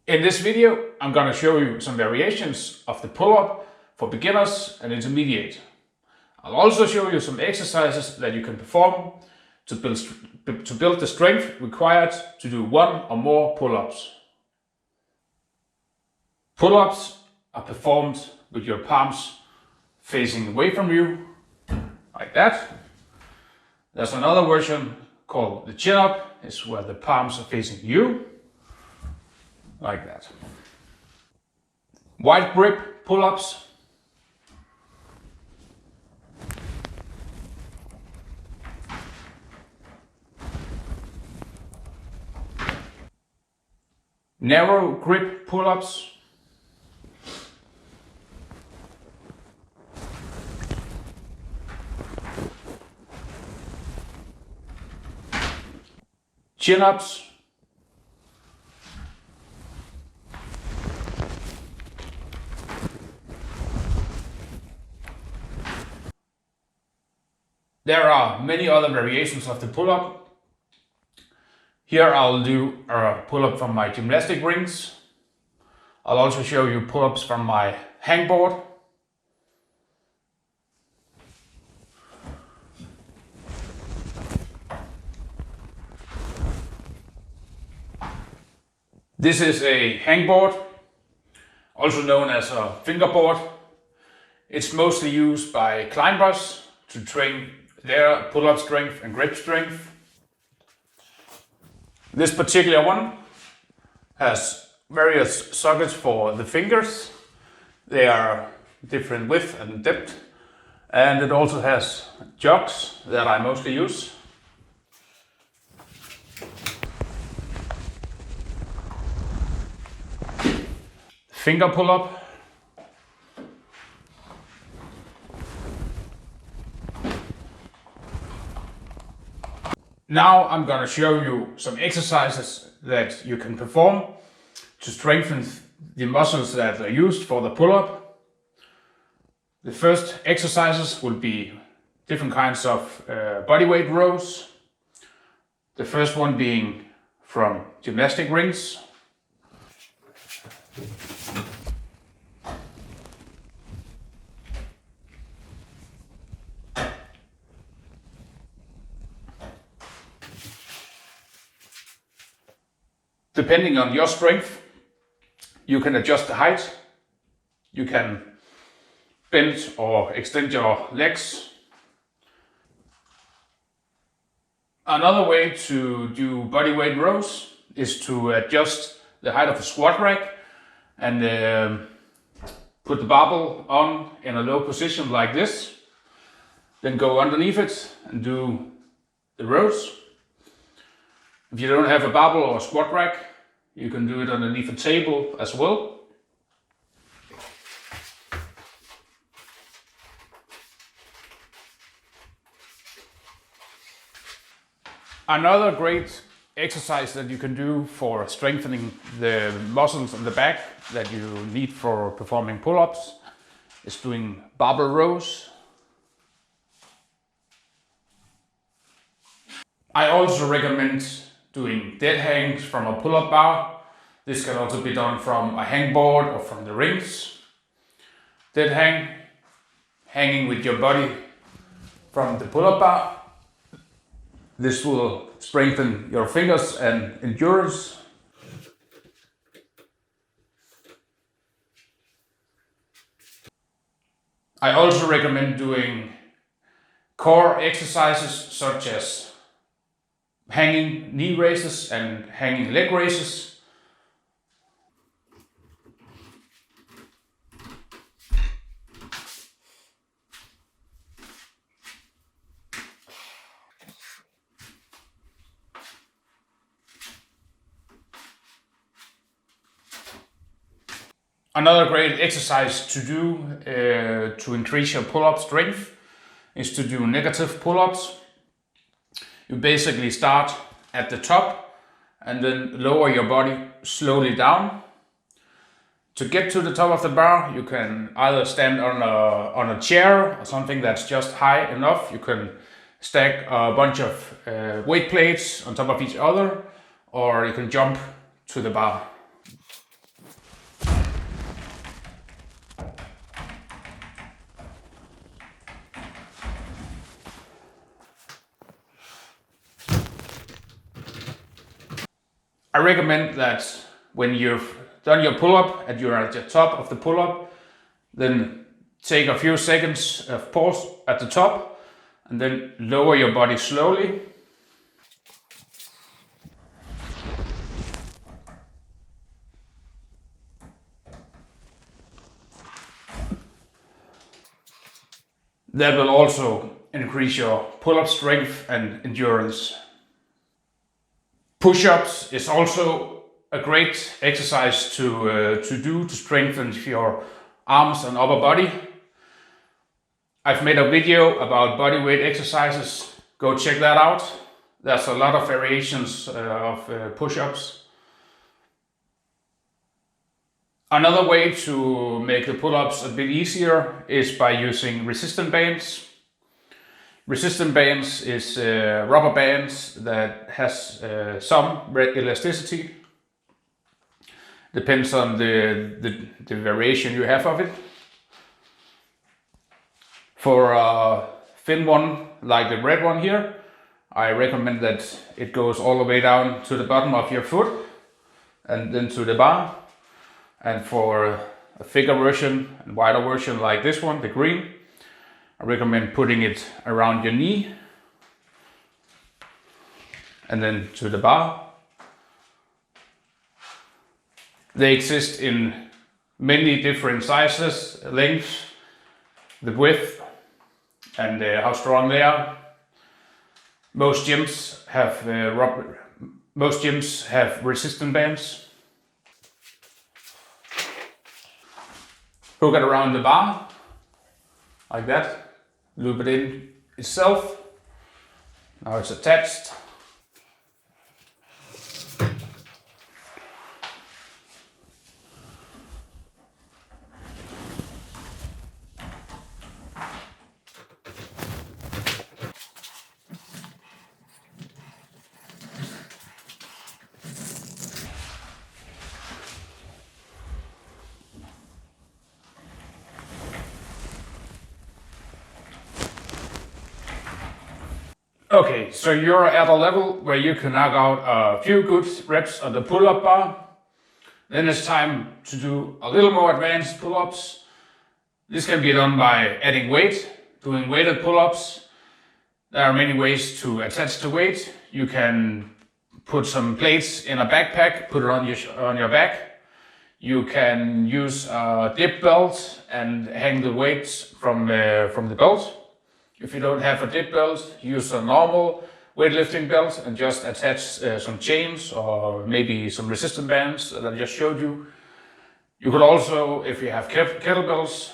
In this video, I'm going to show you some variations of the pull-up for beginners and intermediate. I'll also show you some exercises that you can perform to build the strength required to do one or more pull-ups. Pull-ups are performed with your palms facing away from you, like that. There's another version called the chin-up, is where the palms are facing you, like that. Wide grip pull-ups. Narrow grip pull-ups. Chin-ups. There are many other variations of the pull-up. Here I'll do a pull-up from my gymnastic rings. I'll also show you pull-ups from my hangboard. This is a hangboard, also known as a fingerboard. It's mostly used by climbers to train their pull-up strength and grip strength. This particular one has various sockets for the fingers. They are different width and depth, and it also has jogs that I mostly use. Finger pull-up. Now I'm going to show you some exercises that you can perform to strengthen the muscles that are used for the pull-up. The first exercises will be different kinds of bodyweight rows. The first one being from gymnastic rings. Depending on your strength, you can adjust the height. You can bend or extend your legs. Another way to do bodyweight rows is to adjust the height of a squat rack and put the barbell on in a low position like this. Then go underneath it and do the rows. If you don't have a barbell or a squat rack, you can do it underneath a table as well. Another great exercise that you can do for strengthening the muscles in the back that you need for performing pull-ups is doing barbell rows. I also recommend doing dead hangs from a pull-up bar. This can also be done from a hangboard or from the rings. Dead hang, hanging with your body from the pull-up bar. This will strengthen your fingers and endurance. I also recommend doing core exercises such as hanging knee raises and hanging leg raises. Another great exercise to do to increase your pull-up strength is to do negative pull-ups. You basically start at the top and then lower your body slowly down. To get to the top of the bar, you can either stand on a chair or something that's just high enough. You can stack a bunch of weight plates on top of each other, or you can jump to the bar. I recommend that when you've done your pull-up and you're at the top of the pull-up, then take a few seconds of pause at the top and then lower your body slowly. That will also increase your pull-up strength and endurance. Push-ups is also a great exercise to do to strengthen your arms and upper body. I've made a video about bodyweight exercises. Go check that out. There's a lot of variations of push-ups. Another way to make the pull-ups a bit easier is by using resistance bands. Resistance bands is rubber bands that has some elasticity. Depends on the variation you have of it. For a thin one like the red one here, I recommend that it goes all the way down to the bottom of your foot and then to the bar. And for a thicker version and wider version like this one, the green, I recommend putting it around your knee and then to the bar. They exist in many different sizes, lengths, the width, and how strong they are. Most gyms have resistance bands. Hook it around the bar, like that, loop it in itself. Now it's attached. Okay, so you're at a level where you can knock out a few good reps on the pull-up bar. Then it's time to do a little more advanced pull-ups. This can be done by adding weight, doing weighted pull-ups. There are many ways to attach the weight. You can put some plates in a backpack, put it on your back. You can use a dip belt and hang the weights from the belt. If you don't have a dip belt, use a normal weightlifting belt and just attach some chains or maybe some resistance bands that I just showed you. You could also, if you have kettlebells,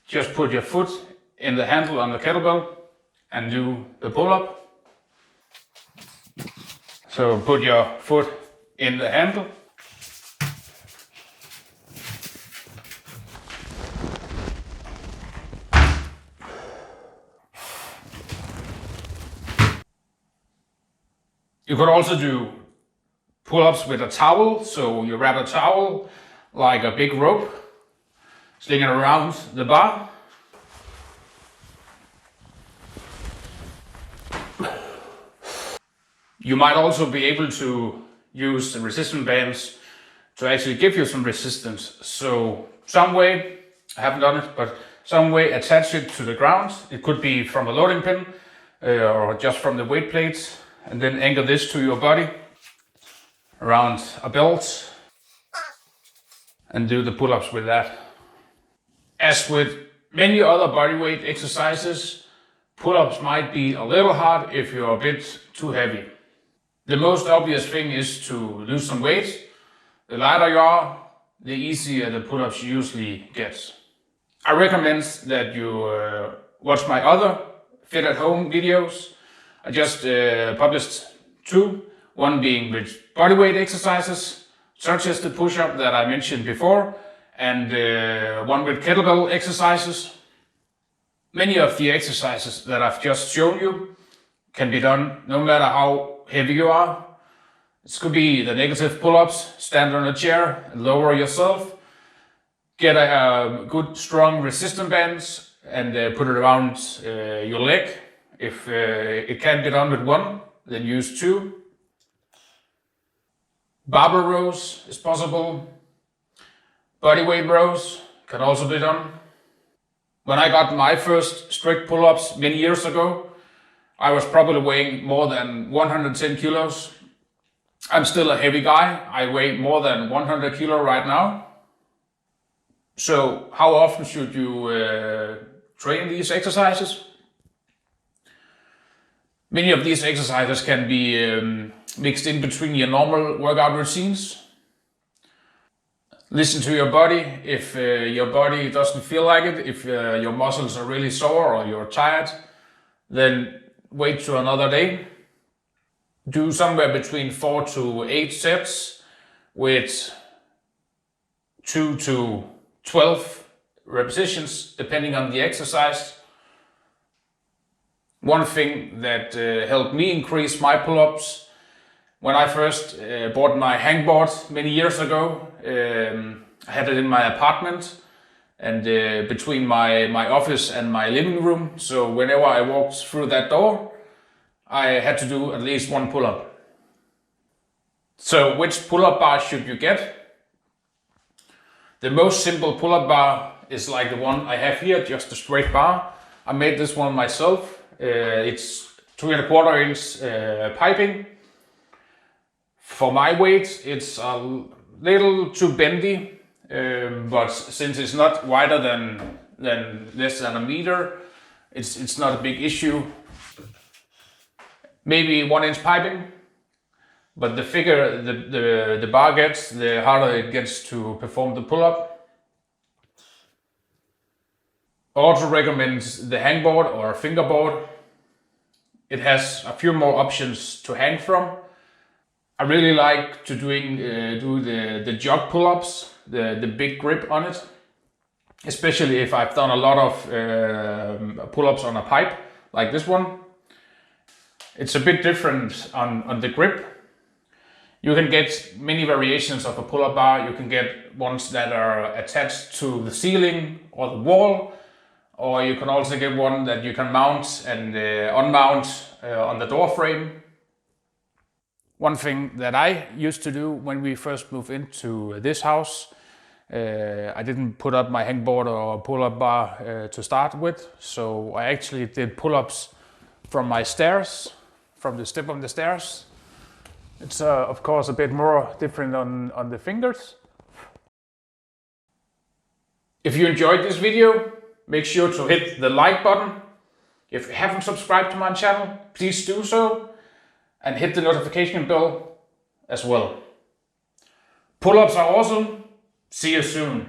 just put your foot in the handle on the kettlebell and do the pull-up. So put your foot in the handle. You could also do pull-ups with a towel, so you wrap a towel like a big rope, sling it around the bar. You might also be able to use the resistance bands to actually give you some resistance. So some way, I haven't done it, but some way attach it to the ground. It could be from a loading pin or just from the weight plates. And then anchor this to your body around a belt and do the pull-ups with that. As with many other bodyweight exercises, pull-ups might be a little hard if you're a bit too heavy. The most obvious thing is to lose some weight. The lighter you are, the easier the pull-ups usually get. I recommend that you watch my other Fit at Home videos. I just published two, one being with bodyweight exercises, such as the push-up that I mentioned before, and one with kettlebell exercises. Many of the exercises that I've just shown you can be done no matter how heavy you are. This could be the negative pull-ups, stand on a chair and lower yourself, get a good strong resistance bands and put it around your leg. If it can be done with one, then use two. Barbell rows is possible. Bodyweight rows can also be done. When I got my first strict pull-ups many years ago, I was probably weighing more than 110 kilos. I'm still a heavy guy. I weigh more than 100 kilo right now. So how often should you train these exercises? Many of these exercises can be mixed in between your normal workout routines. Listen to your body. If your body doesn't feel like it, if your muscles are really sore or you're tired, then wait to another day. Do somewhere between 4 to 8 sets with 2 to 12 repetitions depending on the exercise. One thing that helped me increase my pull-ups, when I first bought my hangboard many years ago, I had it in my apartment and between my office and my living room. So whenever I walked through that door, I had to do at least one pull-up. So which pull-up bar should you get? The most simple pull-up bar is like the one I have here, just a straight bar. I made this one myself. It's 3¼ inch piping. For my weight, it's a little too bendy, but since it's not wider than less than a meter, it's not a big issue. Maybe 1 inch piping, but the thicker the bar gets, the harder it gets to perform the pull-up. I also recommend the hangboard or fingerboard. It has a few more options to hang from. I really like to do the jog pull-ups, the big grip on it, especially if I've done a lot of pull-ups on a pipe like this one. It's a bit different on the grip. You can get many variations of a pull-up bar. You can get ones that are attached to the ceiling or the wall, or you can also get one that you can mount and unmount on the door frame. One thing that I used to do when we first moved into this house, I didn't put up my hangboard or pull-up bar to start with, so I actually did pull-ups from my stairs, from the step on the stairs. It's of course a bit more different on the fingers. If you enjoyed this video, make sure to hit the like button. If you haven't subscribed to my channel, please do so. And hit the notification bell as well. Pull-ups are awesome. See you soon.